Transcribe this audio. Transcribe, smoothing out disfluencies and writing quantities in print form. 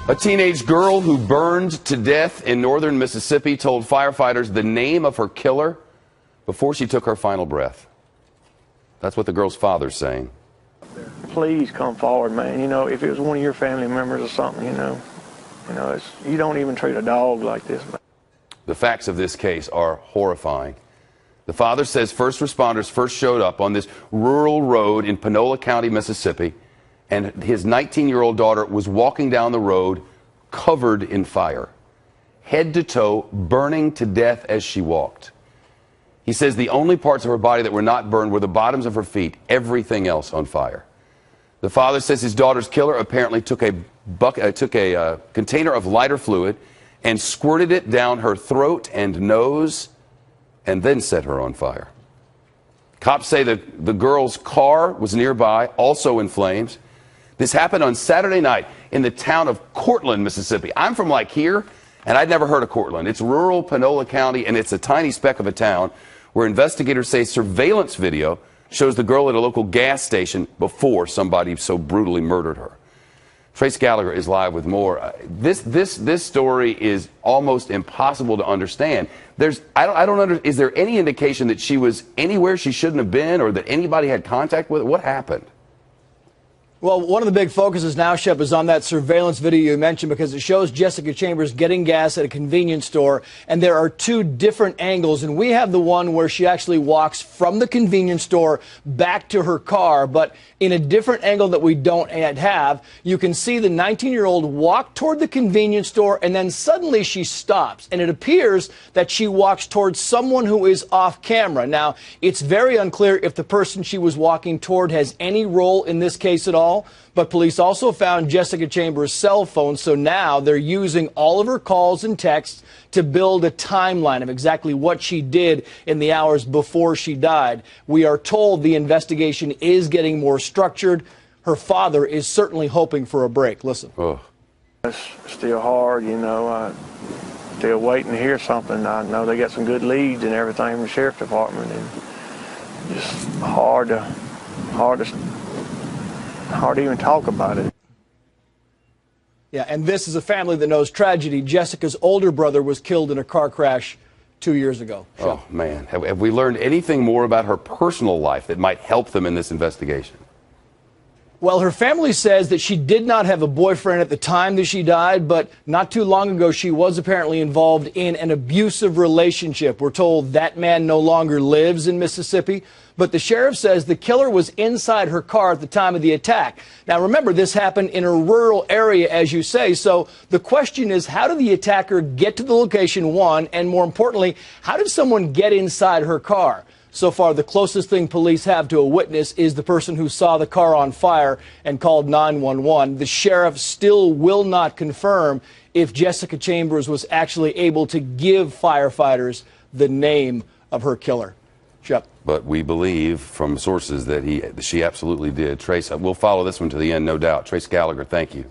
A teenage girl who burned to death in northern Mississippi told firefighters the name of her killer before she took her final breath. That's what the girl's father's saying. Please come forward, man. You know, if it was one of your family members or something, you don't even treat a dog like this, man. The facts of this case are horrifying. The father says first responders first showed up on this rural road in Panola County, Mississippi, and his 19-year-old daughter was walking down the road covered in fire, head to toe, burning to death as she walked. He says the only parts of her body that were not burned were the bottoms of her feet, everything else on fire. The father says his daughter's killer apparently took a container of lighter fluid and squirted it down her throat and nose and then set her on fire. Cops say that the girl's car was nearby, also in flames. This happened on Saturday night in the town of Cortland, Mississippi. I'm from like here, and I'd never heard of Cortland. It's rural Panola County, and it's a tiny speck of a town where investigators say surveillance video shows the girl at a local gas station before somebody so brutally murdered her. Trace Gallagher is live with more. This story is almost impossible to understand. Is there any indication that she was anywhere she shouldn't have been, or that anybody had contact with her? What happened? Well, one of the big focuses now, Shep, is on that surveillance video you mentioned, because it shows Jessica Chambers getting gas at a convenience store, and there are two different angles, and we have the one where she actually walks from the convenience store back to her car, but in a different angle that we don't yet have, you can see the 19-year-old walk toward the convenience store, and then suddenly she stops, and it appears that she walks towards someone who is off camera. Now, it's very unclear if the person she was walking toward has any role in this case at all. But police also found Jessica Chambers' cell phone, so now they're using all of her calls and texts to build a timeline of exactly what she did in the hours before she died. We are told the investigation is getting more structured. Her father is certainly hoping for a break. Listen. Oh. It's still hard, still waiting to hear something. I know they got some good leads and everything from the sheriff's department, and just hard to even talk about it. Yeah, and this is a family that knows tragedy. Jessica's older brother was killed in a car crash 2 years ago. Oh, man. Have we learned anything more about her personal life that might help them in this investigation? Well, her family says that she did not have a boyfriend at the time that she died, but not too long ago she was apparently involved in an abusive relationship. We're told that man no longer lives in Mississippi, but the sheriff says the killer was inside her car at the time of the attack. Now, remember, this happened in a rural area, as you say, so the question is, how did the attacker get to the location, one, and more importantly, how did someone get inside her car? So far, the closest thing police have to a witness is the person who saw the car on fire and called 911. The sheriff still will not confirm if Jessica Chambers was actually able to give firefighters the name of her killer. Shep. But we believe from sources that she absolutely did. Trace, we'll follow this one to the end, no doubt. Trace Gallagher, thank you.